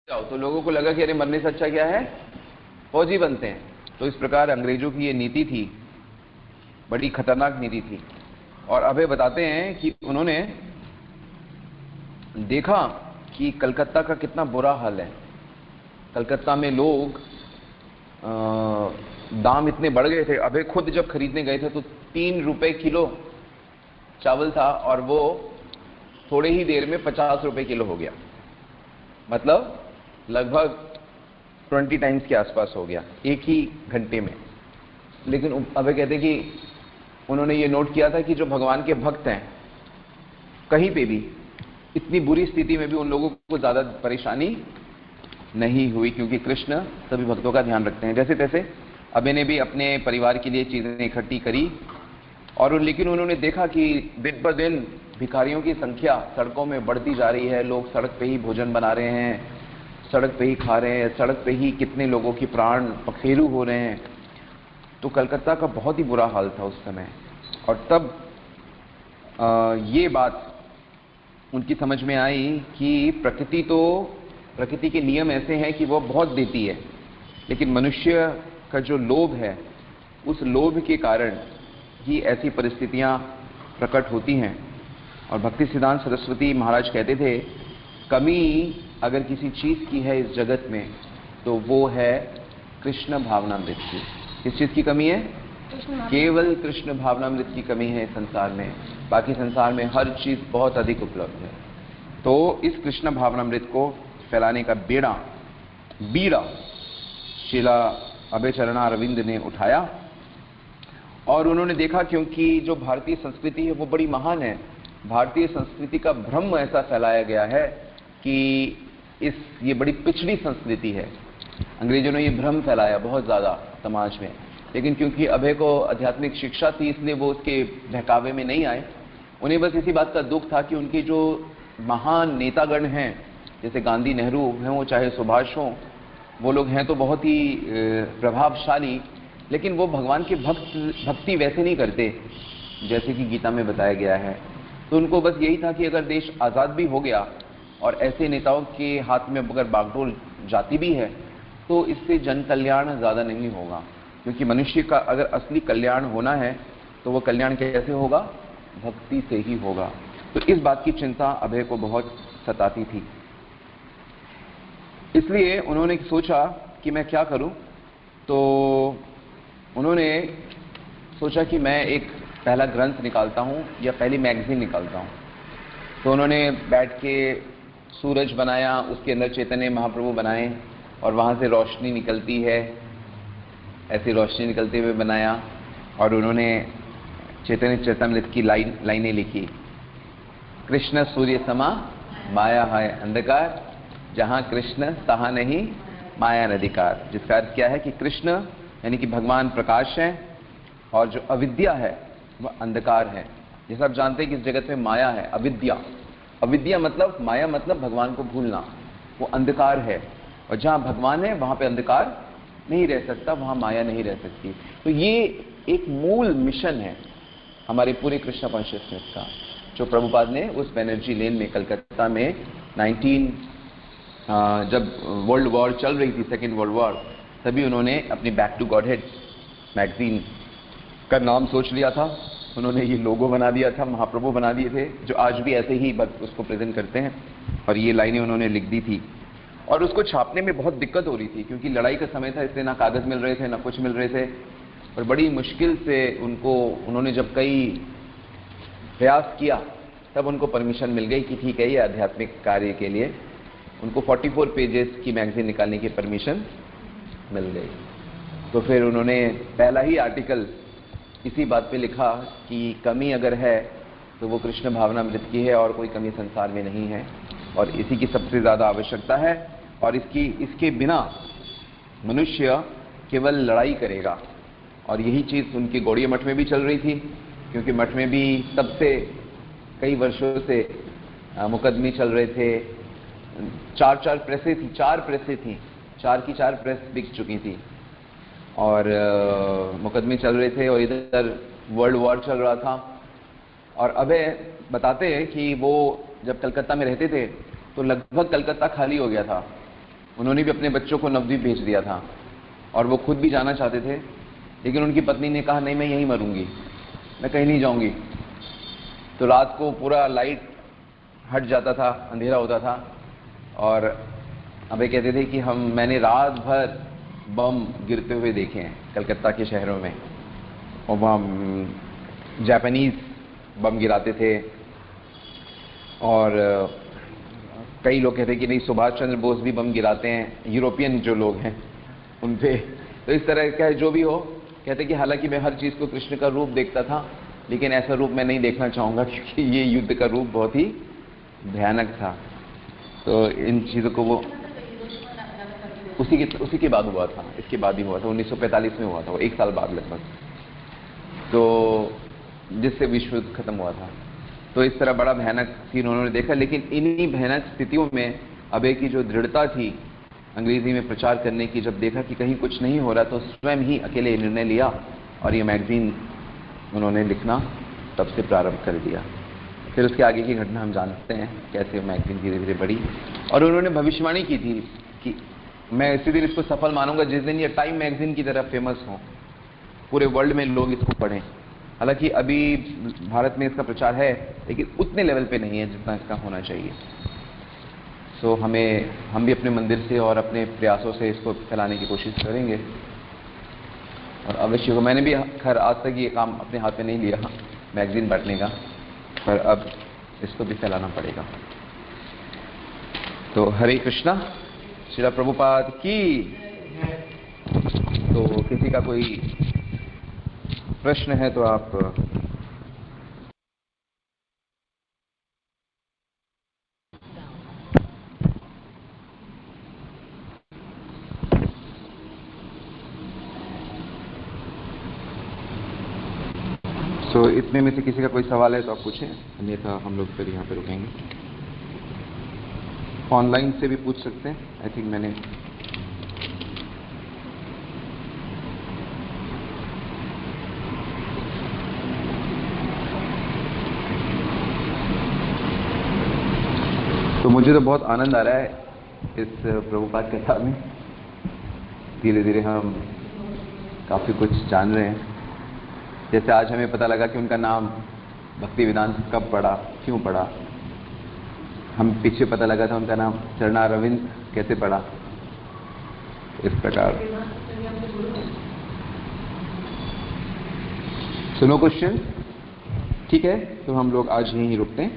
जाओ तो लोगों को लगा कि अरे मरने से अच्छा क्या है, फौजी बनते हैं। तो इस प्रकार अंग्रेजों की ये नीति थी, बड़ी खतरनाक नीति थी। और अभय बताते हैं कि उन्होंने देखा कि कलकत्ता का कितना बुरा हाल है। कलकत्ता में लोग दाम इतने बढ़ गए थे। अभय खुद जब खरीदने गए थे तो 3 रुपए किलो चावल था और वो थोड़े ही देर में 50 रुपए किलो हो गया। मतलब लगभग 20 टाइम्स के आसपास हो गया एक ही घंटे में। लेकिन अभय कहते कि उन्होंने ये नोट किया था कि जो भगवान के भक्त हैं, कहीं पे भी इतनी बुरी स्थिति में भी उन लोगों को ज्यादा परेशानी नहीं हुई, क्योंकि कृष्ण सभी भक्तों का ध्यान रखते हैं। जैसे तैसे अभय ने भी अपने परिवार के लिए चीजें इकट्ठी करी और लेकिन उन्होंने देखा कि दिन ब दिन भिखारियों की संख्या सड़कों में बढ़ती जा रही है। लोग सड़क पे ही भोजन बना रहे हैं, सड़क पे ही खा रहे हैं, सड़क पे ही कितने लोगों की प्राण पखेरु हो रहे हैं। तो कलकत्ता का बहुत ही बुरा हाल था उस समय। और तब ये बात उनकी समझ में आई कि प्रकृति के नियम ऐसे हैं कि वो बहुत देती है, लेकिन मनुष्य का जो लोभ है, उस लोभ के कारण ही ऐसी परिस्थितियां प्रकट होती हैं। और भक्ति सिद्धांत सरस्वती महाराज कहते थे, कमी अगर किसी चीज की है इस जगत में तो वो है कृष्ण भावनामृत की। किस चीज की कमी है? केवल कृष्ण भावनामृत की कमी है संसार में। बाकी संसार में हर चीज बहुत अधिक उपलब्ध है। तो इस कृष्ण भावनामृत को फैलाने का बीड़ा शिला अभय चरणा अरविंद ने उठाया। और उन्होंने देखा, क्योंकि जो भारतीय संस्कृति है वो बड़ी महान है। भारतीय संस्कृति का भ्रम ऐसा फैलाया गया है कि ये बड़ी पिछड़ी संस्कृति है। अंग्रेजों ने ये भ्रम फैलाया बहुत ज्यादा समाज में, लेकिन क्योंकि अभय को आध्यात्मिक शिक्षा थी इसलिए वो उसके बहकावे में नहीं आए। उन्हें बस इसी बात का दुख था कि उनके जो महान नेतागण हैं, जैसे गांधी, नेहरू हों, चाहे सुभाष हों, वो लोग हैं तो बहुत ही प्रभावशाली, लेकिन वो भगवान के भक्ति वैसे नहीं करते जैसे कि गीता में बताया गया है। तो उनको बस यही था कि अगर देश आज़ाद भी हो गया और ऐसे नेताओं के हाथ में अगर बागडोर जाती भी है तो इससे जन कल्याण ज़्यादा नहीं होगा, क्योंकि मनुष्य का अगर असली कल्याण होना है तो वो कल्याण कैसे होगा? भक्ति से ही होगा। तो इस बात की चिंता अभय को बहुत सताती थी। इसलिए उन्होंने सोचा कि मैं क्या करूं। तो उन्होंने सोचा कि मैं एक पहला ग्रंथ निकालता हूं या पहली मैगजीन निकालता हूं। तो उन्होंने बैठ के सूरज बनाया, उसके अंदर चैतन्य महाप्रभु बनाए और वहां से रोशनी निकलती है, ऐसी रोशनी निकलते हुए बनाया। और उन्होंने चैतन्य चैतन्यमृत की लाइनें लिखी, कृष्ण सूर्य समा माया है अंधकार, जहां कृष्ण तहां नहीं माया नदिकार। जिसका अर्थ क्या है कि कृष्ण यानी कि भगवान प्रकाश है और जो अविद्या है वह अंधकार है। जैसा आप जानते हैं कि इस जगत में माया है, अविद्या मतलब माया मतलब भगवान को भूलना, वो अंधकार है। और जहां भगवान है वहां पे अंधकार नहीं रह सकता, वहां माया नहीं रह सकती। तो ये एक मूल मिशन है हमारे पूरे कृष्ण कॉन्शियसनेस का, जो प्रभुपाद ने उस बैनर्जी लेन में कलकत्ता में जब वर्ल्ड वॉर चल रही थी, सेकेंड वर्ल्ड वॉर, तभी उन्होंने अपनी बैक टू गॉडहेड मैगजीन का नाम सोच लिया था। उन्होंने ये लोगो बना दिया था, महाप्रभु बना दिए थे, जो आज भी ऐसे ही बस उसको प्रेजेंट करते हैं। और ये लाइनें उन्होंने लिख दी थी। और उसको छापने में बहुत दिक्कत हो रही थी, क्योंकि लड़ाई का समय था, इसलिए ना कागज मिल रहे थे ना कुछ मिल रहे थे। और बड़ी मुश्किल से उन्होंने जब कई प्रयास किया तब उनको परमिशन मिल गई कि ठीक है, ये आध्यात्मिक कार्य के लिए उनको 44 पेजेस की मैगजीन निकालने की परमिशन मिल गई। तो फिर उन्होंने पहला ही आर्टिकल इसी बात पे लिखा कि कमी अगर है तो वो कृष्ण भावनामृत की है और कोई कमी संसार में नहीं है, और इसी की सबसे ज्यादा आवश्यकता है। और इसके बिना मनुष्य केवल लड़ाई करेगा। और यही चीज उनके गौड़िया मठ में भी चल रही थी, क्योंकि मठ में भी तब से कई वर्षों से मुकदमे चल रहे थे। चार प्रेसें थी, 4 की 4 प्रेस बिक चुकी थी और मुकदमे चल रहे थे और इधर वर्ल्ड वॉर चल रहा था। और अभय बताते हैं कि वो जब कलकत्ता में रहते थे तो लगभग कलकत्ता खाली हो गया था। उन्होंने भी अपने बच्चों को नवद्वीप भेज दिया था और वो खुद भी जाना चाहते थे, लेकिन उनकी पत्नी ने कहा नहीं, मैं यहीं मरूंगी, मैं कहीं नहीं जाऊंगी। तो रात को पूरा लाइट हट जाता था, अंधेरा होता था, और अबे कहते थे कि मैंने रात भर बम गिरते हुए देखे हैं कलकत्ता के शहरों में, और वहाँ जापानीज बम गिराते थे, और कई लोग कहते हैं कि नहीं, सुभाष चंद्र बोस भी बम गिराते हैं, यूरोपियन जो लोग हैं उन पे। तो इस तरह का जो भी हो, कहते कि हालांकि मैं हर चीज़ को कृष्ण का रूप देखता था, लेकिन ऐसा रूप मैं नहीं देखना चाहूँगा, क्योंकि ये युद्ध का रूप बहुत ही भयानक था। तो इन चीज़ों को वो उसी के बाद हुआ था, इसके बाद ही हुआ था, 1945 में हुआ था, वो 1 साल बाद लगभग, तो जिससे विश्व युद्ध खत्म हुआ था। तो इस तरह बड़ा भयानक सीन उन्होंने देखा। लेकिन इन्हीं भयानक स्थितियों में अबे की जो दृढ़ता थी अंग्रेजी में प्रचार करने की, जब देखा कि कहीं कुछ नहीं हो रहा, तो स्वयं ही अकेले निर्णय लिया और ये मैगजीन उन्होंने लिखना तब से प्रारंभ कर दिया। फिर उसके आगे की घटना हम जानते हैं, कैसे मैगजीन धीरे धीरे बढ़ी। और उन्होंने भविष्यवाणी की थी कि मैं इसी दिन इसको सफल मानूंगा जिस दिन ये टाइम मैगजीन की तरह फेमस हो, पूरे वर्ल्ड में लोग इसको पढ़ें। हालांकि अभी भारत में इसका प्रचार है, लेकिन उतने लेवल पे नहीं है जितना इसका होना चाहिए। सो हम भी अपने मंदिर से और अपने प्रयासों से इसको फैलाने की कोशिश करेंगे, और अवश्य हो। मैंने भी खैर आज तक ये काम अपने हाथ में नहीं लिया मैगजीन बांटने का, पर अब इसको भी फैलाना पड़ेगा। तो हरे कृष्णा, श्रील प्रभुपाद की। तो किसी का कोई प्रश्न है तो आप इतने में से किसी का कोई सवाल है तो आप पूछें, अन्यथा हम लोग फिर यहाँ पे रुकेंगे। ऑनलाइन से भी पूछ सकते हैं, आई थिंक मैंने तो मुझे तो बहुत आनंद आ रहा है इस प्रभुपाद कथा में। धीरे धीरे हम काफ़ी कुछ जान रहे हैं। जैसे आज हमें पता लगा कि उनका नाम भक्ति वेदांत कब पड़ा, क्यों पड़ा। हम पीछे पता लगा था उनका नाम चरणारविंद कैसे पड़ा। इस प्रकार सुनो क्वेश्चन, ठीक है। तो हम लोग आज यहीं रुकते हैं।